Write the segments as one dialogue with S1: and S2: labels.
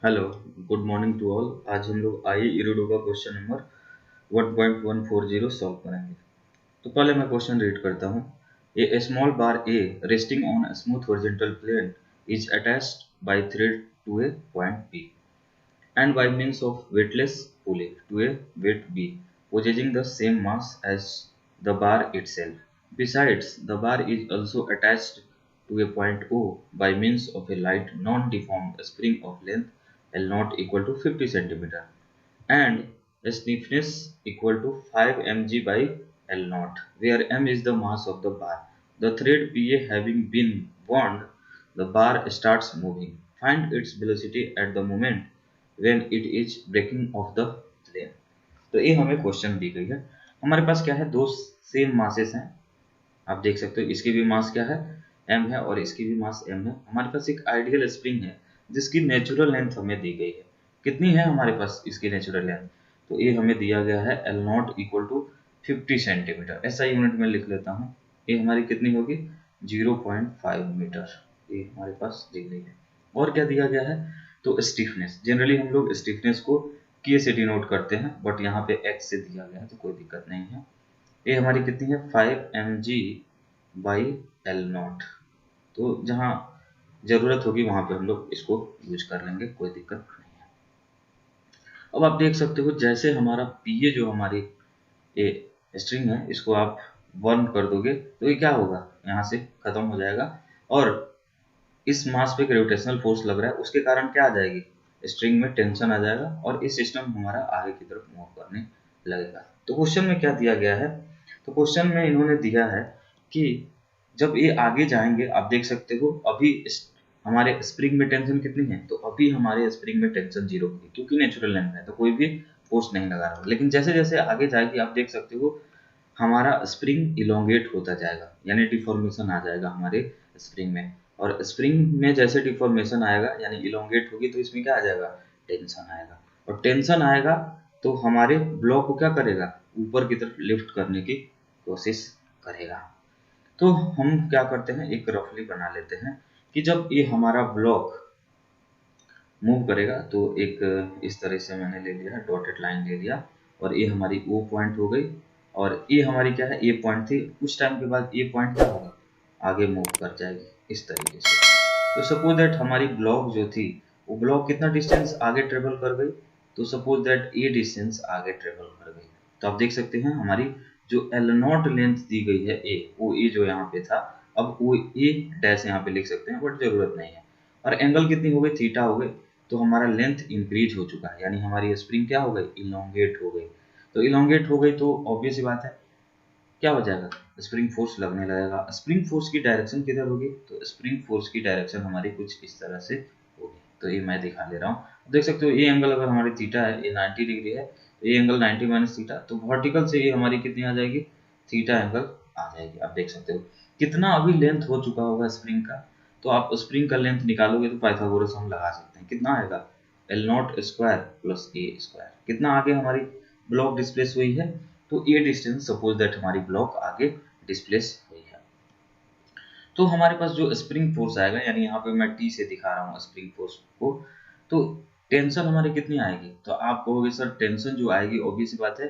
S1: Hello, good morning to all. आज हम लोग आई इरोडो का क्वेश्चन नंबर 1.140 सॉल्व करेंगे। तो पहले मैं क्वेश्चन रीड करता हूँ। A small bar A resting on a smooth horizontal plane is attached by thread to a point B and by means of weightless pulley to a weight B possessing the same mass as the bar itself. Besides, the bar is also attached to a point O by means of a light non-deformed spring of length L naught equal to 50 cm and a stiffness equal to 5 mg by L naught, where m is the mass of the bar. The thread PA having been wound, the bar starts moving. Find its velocity at the moment when it is breaking off the plane. तो ये हमें question दी गई है। हमारे पास क्या है, दो same masses हैं। आप देख सकते हो इसकी भी मास क्या है, m है, और इसकी भी मास m है। हमारे पास एक आइडियल स्प्रिंग है जिसकी नेचुरल लेंथ हमें दी गई है। कितनी है हमारे पास इसकी नेचुरल लेंथ? तो ये हमें दिया गया है L not equal to 50 centimetre. ऐसा यूनिट में लिख लेता हूँ। ये हमारी कितनी होगी, 0.5 मीटर। ये हमारे पास दी गई है। और क्या दिया गया है, तो स्टिफनेस। जनरली हम लोग स्टिफनेस को K से डिनोट करते हैं, बट यहाँ पे X से दिया गया है तो कोई दिक्कत नहीं है। ये हमारी कितनी है, 5 mg बाई एल नॉट। तो जहाँ ज़रूरत होगी वहाँ पे हम लोग इसको यूज कर लेंगे, कोई दिक्कत नहीं है। अब आप देख सकते हो जैसे हमारा पीए जो हमारी ये स्ट्रिंग है, इसको आप बर्न कर दोगे तो ये क्या होगा, यहाँ से खत्म हो जाएगा। और इस मास पे ग्रेविटेशनल फोर्स लग रहा है, उसके कारण क्या आ जाएगी, स्ट्रिंग में टेंशन आ जाएगा और इस सिस्टम हमारा आगे की तरफ मूव करने लगेगा। तो क्वेश्चन में क्या दिया गया है, तो क्वेश्चन में इन्होंने दिया है कि जब ये आगे जाएंगे, आप देख सकते हो अभी हमारे स्प्रिंग में टेंशन कितनी है, तो अभी हमारे स्प्रिंग में टेंशन 0 होगी क्योंकि नेचुरल लेंथ है तो कोई भी फोर्स नहीं लगा रहा। लेकिन जैसे जैसे आगे जाएगी आप देख सकते हो हमारा स्प्रिंग इलोंगेट होता जाएगा, यानी डिफॉर्मेशन आ जाएगा हमारे स्प्रिंग में। और स्प्रिंग में जैसे डिफॉर्मेशन आएगा यानी इलोंगेट होगी तो इसमें क्या आ जाएगा, टेंशन आएगा। और टेंशन आएगा तो हमारे ब्लॉक को क्या करेगा, ऊपर की तरफ लिफ्ट करने की कोशिश करेगा। तो हम क्या करते हैं, एक रफली बना लेते हैं कि जब ये हमारा ब्लॉक मूव करेगा तो एक इस तरह से मैंने ले लिया, डॉटेड लाइन ले लिया, और ये हमारी ओ पॉइंट हो गई। और ये हमारी क्या है, ए पॉइंट थी। कुछ टाइम के बाद ये पॉइंट क्या होगा, आगे मूव कर जाएगी इस तरीके से। तो सपोज दैट हमारी ब्लॉक जो थी वो ब्लॉक कितना डिस्टेंस आगे ट्रेवल कर गई, तो सपोज दैट ये डिस्टेंस आगे ट्रेवल कर गई। तो आप देख सकते हैं हमारी जो एल नॉट लेंथ दी गई है ए, वो ए जो यहाँ पे था, अब वो ए डैश यहाँ पे लिख सकते हैं बट जरूरत नहीं है। और एंगल कितनी हो गई, थीटा हो गई। तो हमारा लेंथ इंक्रीज हो चुका है, यानी हमारी स्प्रिंग क्या हो गई, इलोंगेट हो गई। तो इलोंगेट हो गई तो ऑब्वियस सी बात है क्या हो जाएगा, स्प्रिंग फोर्स लगने लगेगा। स्प्रिंग फोर्स की डायरेक्शन किधर होगी, तो स्प्रिंग फोर्स की डायरेक्शन हमारी कुछ इस तरह से होगी। तो ये मैं दिखा ले रहा हूँ। देख सकते हो ये एंगल अगर हमारी थीटा है, ये 90 डिग्री है, तो ये एंगल 90 माइनस थीटा, तो वर्टिकल से ये हमारी कितनी आ जाएगी, थीटा एंगल आ जाएगी। आप देख सकते हो कितना अभी लेंथ हो चुका होगा स्प्रिंग का। तो आप स्प्रिंग का लेंथ निकालोगे तो पाइथागोरस हम लगा सकते हैं। कितना आएगा, L not square plus a square. कितना आगे हमारी ब्लॉक डिस्प्लेस हुई है, तो ये डिस्टेंस सपोज दैट हमारी ब्लॉक आगे डिस्प्लेस हुई है। तो हमारे पास जो स्प्रिंग फोर्स आएगा, यानी यहाँ पे मैं टी से दिखा रहा हूँ स्प्रिंग फोर्स को, तो टेंशन हमारी कितनी आएगी, तो आप कहोगे सर टेंशन जो आएगी ऑब्वियस सी बात है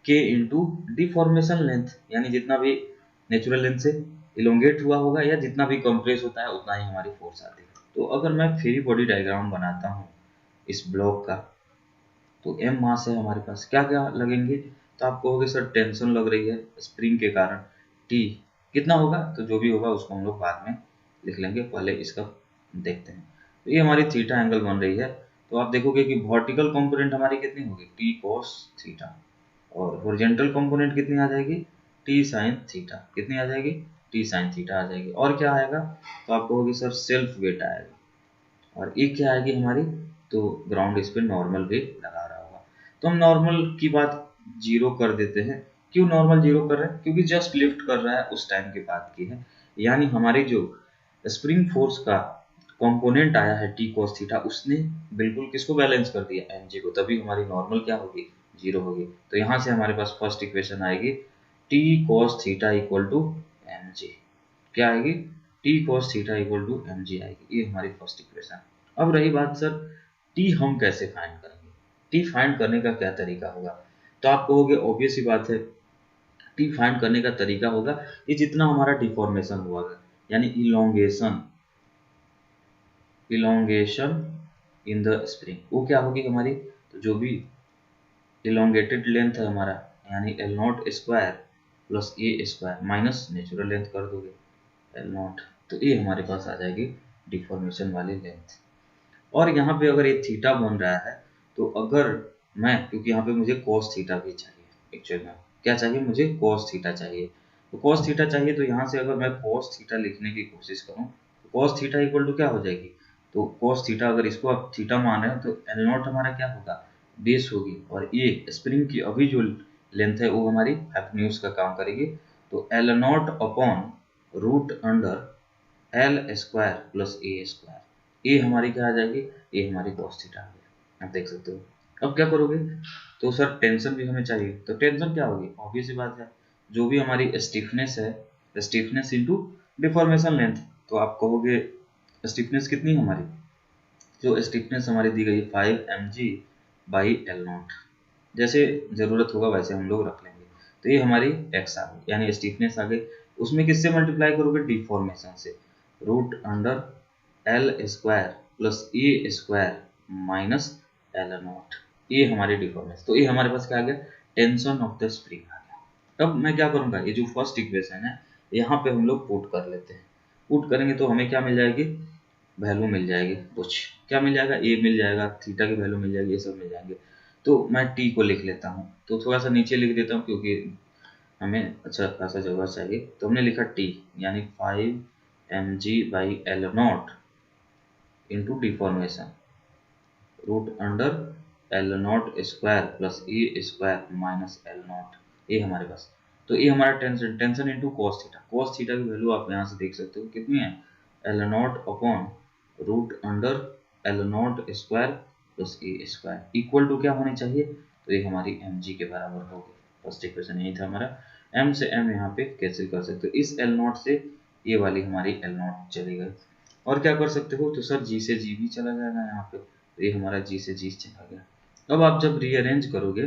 S1: के इंटू डिफॉर्मेशन लेंथ, यानी जितना भी नेचुरल लेंथ से इलोंगेट हुआ होगा या जितना भी कंप्रेस होता है उतना ही हमारी फोर्स आती है। तो अगर मैं फ्री बॉडी डायग्राम बनाता हूँ इस ब्लॉक का, तो एम मास है हमारे पास, क्या क्या लगेंगे, तो आप कहोगे सर टेंशन लग रही है स्प्रिंग के कारण, टी कितना होगा, तो जो भी होगा उसको हम लोग बाद में लिख लेंगे, पहले इसका देखते हैं। तो ये हमारी थीटा एंगल बन रही है। तो आप देखोगे कि वर्टिकल कंपोनेंट हमारी कितनी होगी, टी कॉस थीटा, और हॉरिजॉन्टल कंपोनेंट कितनी आ जाएगी, टी साइन थीटा। कितनी आ जाएगी, टी साइन थीटा आ जाएगी। और क्या आएगा, तो आप कहोगे सर सेल्फ वेट आएगा। और एक क्या आएगी हमारी, तो ग्राउंड इस पे नॉर्मल भी लगा रहा होगा। तो हम नॉर्मल की बात जीरो कर देते हैं। क्यों नॉर्मल जीरो कर रहे हैं, क्योंकि जस्ट लिफ्ट कर रहा है उस टाइम की बात की है। यानी हमारी जो स्प्रिंग फोर्स का कंपोनेंट आया है टी कॉस थीटा, उसने बिल्कुल किसको बैलेंस कर दिया, एम जी को, तभी हमारी नॉर्मल क्या होगी, जीरो होगी। तो यहाँ से हमारे पास फर्स्ट इक्वेशन आएगी T cos theta equal to m g. क्या आएगी, T cos theta equal to m g आएगी। ये हमारी फर्स्ट इक्वेशन। अब रही बात सर टी हम कैसे फाइंड करेंगे, टी फाइंड करने का क्या तरीका होगा? तो आप कहोगे ऑब्वियस ही बात है, टी फाइंड करने का तरीका होगा ये जितना हमारा डिफॉर्मेशन हुआ है, यानी इलोंगेशन इन द स्प्रिंग, वो क्या होगी हमारी, तो जो भी इलोंगेटेड लेंथ है हमारा, यानी L not square plus a square minus natural length कर दोगे एल नॉट, तो ये हमारे पास आ जाएगी डिफॉर्मेशन वाली लेंथ। और यहाँ पे अगर ये थीटा बन रहा है, तो अगर मैं, क्योंकि यहाँ पे मुझे cos थीटा भी चाहिए, एक्चुअल में क्या चाहिए, मुझे cos थीटा चाहिए, तो cos थीटा चाहिए, तो यहाँ से अगर मैं cos थीटा लिखने की कोशिश करूँ, तो cos थीटा इक्वल टू क्या हो जाएगी, तो cos थीटा, अगर इसको आप थीटा मान रहे हो, तो एल नॉट हमारा क्या होगा, बेस होगी, और ये स्प्रिंग की अभी जो लेंथ है वो हमारी हाइपोटेन्यूज का काम करेगी, तो L not upon root under L square plus a square, ये हमारी क्या आ जाएगी, ये हमारी cos थीटा आ गई, आप देख सकते हो। अब क्या करोगे, तो सर टेंशन भी हमें चाहिए, तो टेंशन क्या होगी, ऑब्वियस सी बात है, जो भी हमारी स्टिफनेस है, स्टिफनेस इनटू डिफॉर्मेशन लेंथ, तो आप कहोगे स्टिफनेस कितनी हमारी, जो स्टिफनेस हमारी दी गई है 5 mg बाई एल नॉट, जैसे ज़रूरत होगा वैसे हम लोग रख लेंगे, तो ये हमारी एक्स आ गई, यानी स्टिफनेस आ गई, उसमें किससे मल्टीप्लाई करोगे, डिफॉर्मेशन से, root under L square plus a square minus L not, ये हमारी डिफॉर्मेशन, तो ये हमारे पास क्या आ गया, टेंशन ऑफ द स्प्रिंग आ गया। अब मैं क्या करूंगा, ये जो फर्स्ट इक्वेशन है यहाँ पे हम लोग पुट कर लेते हैं, पुट करेंगे तो हमें क्या मिल जाएगी, वैल्यू मिल जाएगी, कुछ क्या मिल जाएगा, ए मिल जाएगा, थीटा की वैल्यू मिल जाएगी, ये सब मिल जाएंगे। तो मैं टी को लिख लेता हूँ, तो थोड़ा सा नीचे लिख देता हूँ क्योंकि हमें अच्छा खासा जगह चाहिए, तो हमने लिखा टी यानी 5 mg/L0 into deformation root under L0 square plus a square minus L0, ये हमारे पास, तो ये हमारा tension into cos theta, cos theta की वैल्यू आप यहाँ से देख सकते हो कितनी है, L0 upon root under L0 square plus a square equal to क्या होनी चाहिए, तो ये हमारी mg के बराबर होगी, फर्स्ट इक्वेशन यही था हमारा, m से m यहाँ पे कैंसिल कर सकते हो, इस L0 से ये वाली हमारी L0 चली गई, और क्या कर सकते हो, तो सर g से g भी चला जाएगा यहाँ पे, तो ये हमारा g से g चला गया। अब आप जब रीअरेंज करोगे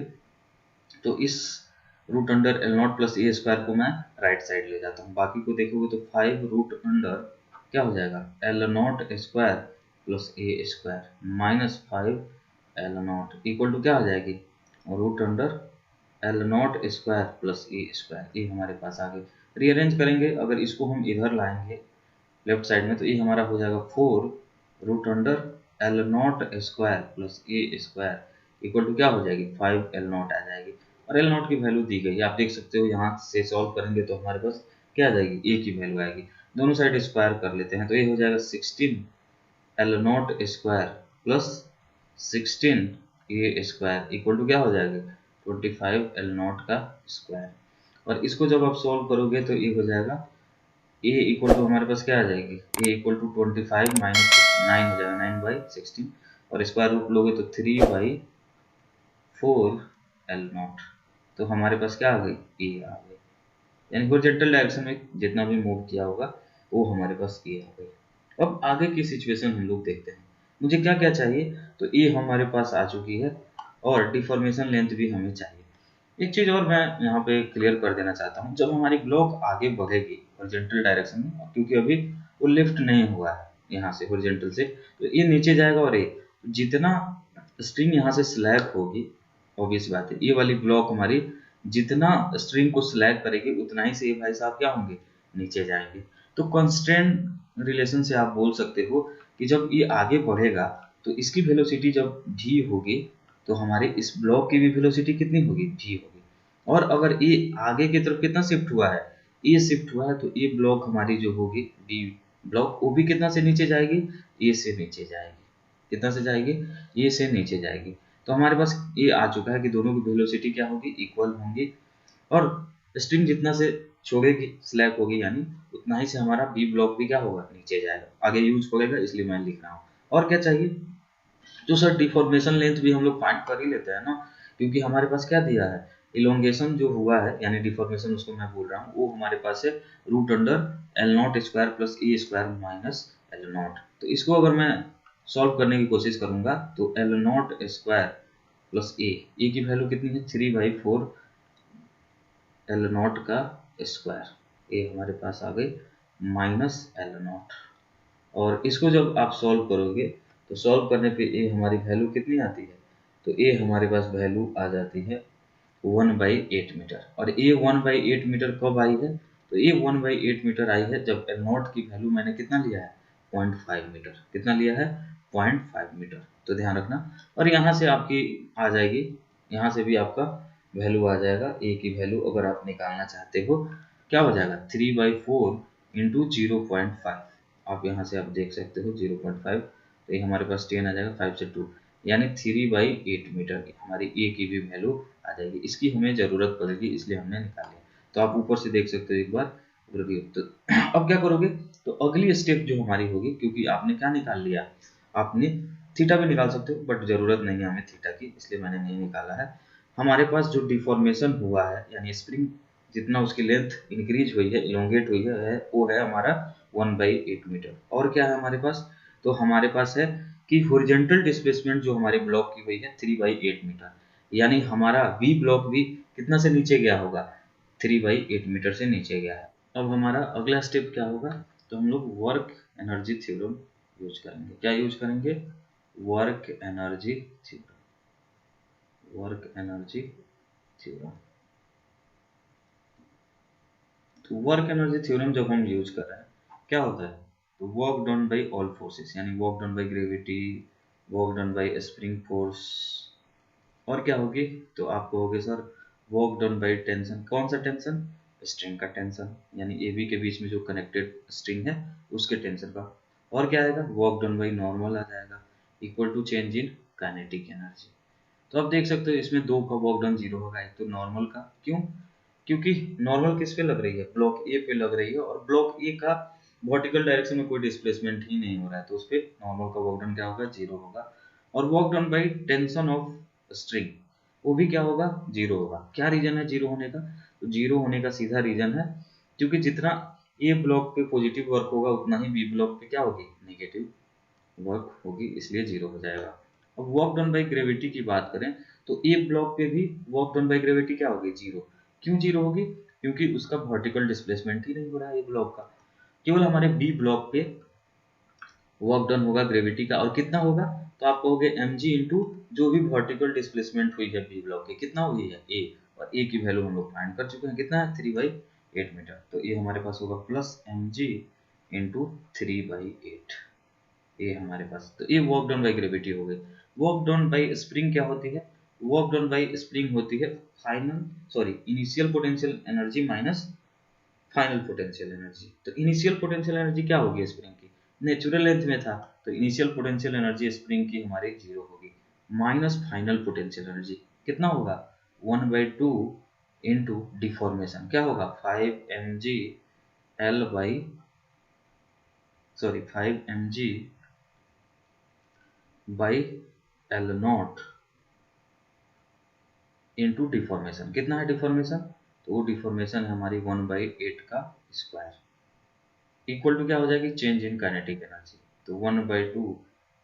S1: तो इस root under L not plus a square को मैं राइट साइड ले जाता हूँ, बाकी को देखोगे तो 5 रूट अंडर क्या हो जाएगा, L not square plus a square minus 5 L not equal to क्या हो जाएगी, root under L not square plus a square, ये हमारे पास आ गई। रीअरेंज करेंगे, अगर इसको हम इधर लाएंगे लेफ्ट साइड में, तो ये हमारा हो जाएगा 4 root under L not square plus a square equal to क्या हो जाएगी, 5 एल नॉट आ जाएगी, और एल नॉट की वैल्यू दी गई है, आप देख सकते हो, यहाँ से सॉल्व करेंगे तो हमारे पास क्या आ जाएगी, ए की वैल्यू आएगी, दोनों साइड स्क्वायर कर लेते हैं, तो ये हो जाएगा 16 L not square plus 16 a square equal to क्या हो जाएगा, 25 एल नॉट का स्क्वायर, और इसको जब आप सॉल्व करोगे तो ये हो जाएगा ए इक्वल टू हमारे पास क्या आ जाएगी, ए इक्वल टू 25 माइनस 9 हो जाएगा, 9/16, और स्क्वायर रूट लोगे तो 3/4 एल नॉट, तो हमारे पास क्या आ गई, ए आ गई, यानी हॉरिजॉन्टल डायरेक्शन में जितना भी मूव किया होगा वो हमारे पास ए आ गई। अब आगे की सिचुएशन हम लोग देखते हैं, मुझे क्या क्या चाहिए, तो ए हमारे पास आ चुकी है, और डिफॉर्मेशन लेंथ भी हमें चाहिए। एक चीज और मैं यहाँ पे क्लियर कर देना चाहता हूँ, जब हमारी ब्लॉक आगे बढ़ेगी हॉरिजॉन्टल डायरेक्शन में, क्योंकि अभी वो लिफ्ट नहीं हुआ है यहाँ से हॉरिजॉन्टल से, तो ये नीचे जाएगा, और ये जितना स्ट्रिंग यहाँ से स्लैग होगी, ऑब्वियस बात है ये वाली ब्लॉक हमारी जितना स्ट्रिंग को स्लैग करेगी उतना ही से ये भाई साहब क्या होंगे, नीचे जाएंगे। तो कांस्टेंट रिलेशन से आप बोल सकते हो कि जब ये आगे बढ़ेगा तो इसकी वेलोसिटी जब v होगी, तो हमारे इस ब्लॉक की भी वेलोसिटी कितनी होगी, v होगी, और अगर ये आगे की तरफ कितना शिफ्ट हुआ है, ये शिफ्ट हुआ है, तो ये ब्लॉक हमारी जो होगी b ब्लॉक, वो भी कितना से नीचे जाएगी, ए से नीचे जाएगी, कितना से जाएगी, ए से नीचे जाएगी, तो हमारे पास ये आ चुका है कि दोनों की वेलोसिटी क्या होगी, इक्वल होंगी, और स्ट्रिंग जितना से छोड़ेगी स्लैग होगी, यानी उतना ही से हमारा बी ब्लॉक भी क्या होगा, नीचे जाएगा, आगे यूज करेगा, इसलिए मैं लिख रहा हूँ। और क्या चाहिए, तो सर डिफॉर्मेशन लेंथ भी हम लोग फाइंड कर ही लेते हैं ना, क्योंकि हमारे पास क्या दिया है, इलोंगेशन जो हुआ है, यानी डिफॉर्मेशन उसको मैं बोल रहा हूँ, वो हमारे पास है root under L not square plus a square minus L not, तो इसको अगर मैं सॉल्व करने की कोशिश करूंगा तो एल नॉट स्क्वायर प्लस ए की वैल्यू कितनी है 3/4 एल नॉट का स्क्वायर, ए हमारे पास आ गई माइनस एल नॉट। और इसको जब आप सॉल्व करोगे तो सॉल्व करने पे ए हमारी वैल्यू कितनी आती है, तो ए हमारे पास वैल्यू आ जाती है 1/8 मीटर। और ए 1/8 मीटर कब आई है, तो ये 1/8 मीटर आई है जब एल नॉट की वैल्यू मैंने कितना लिया है 0.5 मीटर। कितना लिया है 0.5 मीटर, तो ध्यान रखना। और यहाँ से आपकी आ जाएगी, यहाँ से भी आपका वैल्यू आ जाएगा ए की वैल्यू अगर आप निकालना चाहते हो, क्या हो जाएगा 3/4 इंटू 0.5। आप यहाँ से आप देख सकते हो 0.5, तो ये हमारे पास 10 आ जाएगा, 5 से 2 यानी 3/8 मीटर हमारी ए की भी वैल्यू आ जाएगी। इसकी हमें ज़रूरत पड़ेगी इसलिए हमने निकाल लिया। तो आप ऊपर से देख सकते हो एक बार रिव्यू। तो अब क्या करोगे, तो अगली स्टेप जो हमारी होगी, क्योंकि आपने क्या निकाल लिया, आपने थीटा भी निकाल सकते हो बट ज़रूरत नहीं है हमें थीटा की, इसलिए मैंने नहीं निकाला है। हमारे पास जो डिफॉर्मेशन हुआ है यानी स्प्रिंग जितना उसकी लेंथ इंक्रीज हुई है, इलोंगेट हुई है, वो है हमारा 1/8 मीटर। और क्या है हमारे पास, तो हमारे पास है कि हॉरिजॉन्टल डिस्प्लेसमेंट जो हमारे ब्लॉक की हुई है 3/8 मीटर, यानी हमारा बी ब्लॉक भी कितना से नीचे गया होगा 3/8 मीटर से नीचे गया है। अब हमारा अगला स्टेप क्या होगा, तो हम लोग वर्क एनर्जी थ्योरम यूज करेंगे। क्या यूज करेंगे, work energy theorem, work energy theorem. तो वर्क एनर्जी थ्योरम जब हम यूज कर रहे हैं क्या होता है, तो work done by all forces, यानी work done by gravity, work done by spring force. और क्या होगी, तो आपको होगी sir work done by tension. कौन सा टेंशन, स्ट्रिंग का टेंशन, यानी ए बी के बीच में जो कनेक्टेड स्ट्रिंग है उसके टेंशन का। और क्या आएगा, वर्क डन बाय नॉर्मल आ जाएगा equal to change in kinetic energy. तो आप देख सकते हो इसमें दो का वर्क डन जीरो होगा, एक तो नॉर्मल का, क्यों, क्योंकि नॉर्मल किस पे लग रही है, ब्लॉक ए पे लग रही है, और ब्लॉक ए का वर्टिकल डायरेक्शन में कोई डिस्प्लेसमेंट ही नहीं हो रहा है, तो उस पर नॉर्मल का वर्क डन क्या होगा, जीरो होगा। और work done by tension of string, वो भी क्या होगा, जीरो होगा। क्या रीजन है जीरो होने का, तो जीरो होने का सीधा रीजन है क्योंकि जितना ए ब्लॉक पे पॉजिटिव वर्क होगा उतना ही बी ब्लॉक पे क्या होगी, नेगेटिव वर्क होगी, इसलिए जीरो हो जाएगा। अब वर्क डन बाई ग्रेविटी की बात करें तो ए ब्लॉक पे भी वर्क डन बाई ग्रेविटी क्या होगी, जीरो। क्यों जीरो होगी, क्योंकि उसका वर्टिकल डिस्प्लेसमेंट ही नहीं हो रहा है ए ब्लॉक का। केवल हमारे बी ब्लॉक पे वर्क डन होगा ग्रेविटी का, और कितना होगा, तो आप कहोगे एम जी इंटू जो भी वर्टिकल डिस्प्लेसमेंट हुई है बी ब्लॉक की, कितना हुई है ए, और ए की वैल्यू हम लोग फाइंड कर चुके हैं, कितना है 3/8 मीटर। तो ये हमारे पास होगा प्लस एम जी इंटू 3/8, ये हमारे पास। तो ये वर्क डन बाई ग्रेविटी हो गई। वर्क डन बाई स्प्रिंग क्या होती है, वर्क डन बाई स्प्रिंग होती है initial potential energy minus final potential energy. तो इनिशियल पोटेंशियल एनर्जी क्या होगी स्प्रिंग की, नेचुरल लेंथ में था तो इनिशियल पोटेंशियल एनर्जी स्प्रिंग की हमारी जीरो होगी, माइनस फाइनल पोटेंशियल एनर्जी कितना होगा 1/2 इंटू डिफॉर्मेशन, क्या होगा 5 mg by L not into deformation. कितना है डिफॉर्मेशन, तो वो डिफॉर्मेशन है हमारी 1/8 का स्क्वायर इक्वल टू क्या हो जाएगी, चेंज इन काइनेटिक एनर्जी। तो 1/2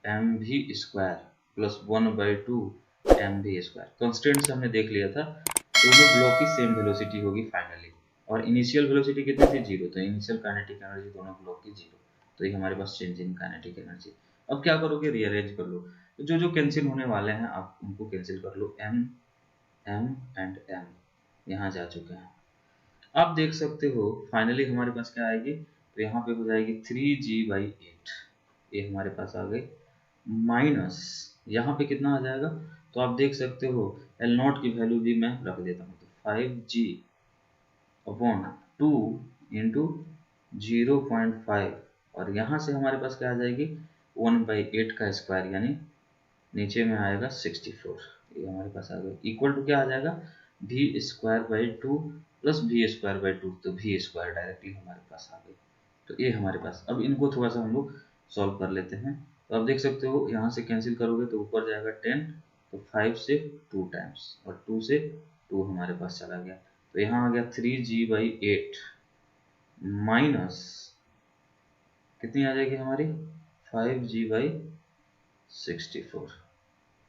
S1: mv square plus 1/2 mv square. Constant से हमने देख लिया था, दोनों ब्लॉक की सेम वेलोसिटी होगी फाइनली, और इनिशियल वेलोसिटी कितनी थी, जीरो, तो इनिशियल काइनेटिक एनर्जी दोनों ब्लॉक की जीरो। तो ये हमारे पास चेंज इन काइनेटिक एनर्जी। अब क्या करोगे, रीअरेंज कर लो, तो जो जो कैंसिल होने वाले हैं आप उनको कैंसिल कर लो, m m एंड m यहाँ जा चुके हैं। आप देख सकते हो फाइनली हमारे पास क्या आएगी, तो यहाँ पे हो जाएगी 3g/8, ये हमारे पास आ गई, माइनस यहाँ पे कितना आ जाएगा, तो आप देख सकते हो एल नॉट की वैल्यू भी मैं रख देता हूँ, तो 5g/2 इंटू 0.5, और यहाँ से हमारे पास क्या आ जाएगी 1/8 का स्क्वायर, यानी नीचे में आएगा 64, ये हमारे पास आ गया इक्वल टू क्या आ जाएगा v²/2 प्लस v²/2, तो v² डायरेक्टली हमारे पास आ गई। तो ये हमारे पास, अब इनको थोड़ा सा हम लोग सॉल्व कर लेते हैं। तो आप देख सकते हो यहाँ से कैंसिल करोगे तो ऊपर जाएगा 10, तो 5 से 2 टाइम्स, और 2 से 2 हमारे पास चला गया, तो यहाँ आ गया 3g/8 माइनस कितनी आ जाएगी हमारी 5g/8, 64,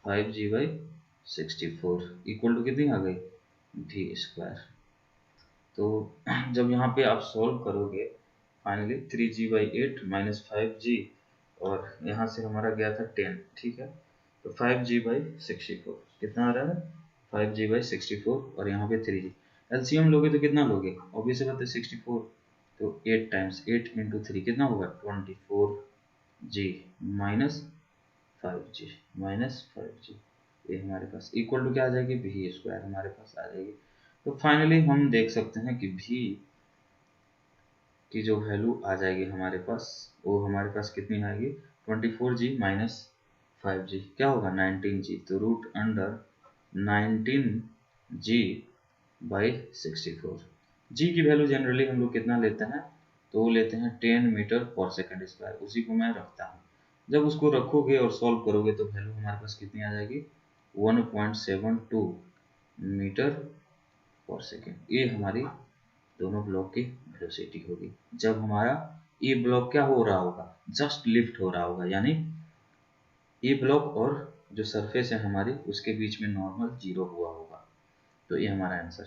S1: 5g/64 इक्वल टू कितनी आ गई, v स्क्वायर। तो जब यहाँ पे आप सॉल्व करोगे फाइनली 3g/8 माइनस 5g, और यहाँ से हमारा गया था 10, ठीक है। तो 5g/64 कितना आ रहा है, 5g/64, और यहाँ पे 3g। एलसीएम लोगे तो कितना लोगे, ऑब्वियसली बात है 64, तो 8 टाइम्स 8 इंटू 3 कितना होगा 24g माइनस 5g ये हमारे पास इक्वल टू क्या आ जाएगी, v स्क्वायर हमारे पास आ जाएगी। तो फाइनली हम देख सकते हैं कि v की जो वैल्यू आ जाएगी हमारे पास, वो हमारे पास कितनी आएगी, 24g माइनस 5g क्या होगा 19g। तो रूट अंडर 19g/64। g की वैल्यू जनरली हम लोग कितना लेते हैं, तो वो लेते हैं 10 मीटर पर सेकंड स्क्वायर, उसी को मैं रखता हूँ। जब उसको रखोगे और सॉल्व करोगे तो वैल्यू हमारे पास कितनी आ जाएगी, 1.72 मीटर पर सेकेंड। ये हमारी दोनों ब्लॉक की वेलोसिटी होगी जब हमारा ये ब्लॉक क्या हो रहा होगा, जस्ट लिफ्ट हो रहा होगा, यानी ये ब्लॉक और जो सरफेस है हमारी उसके बीच में नॉर्मल 0 हुआ होगा। तो ये हमारा आंसर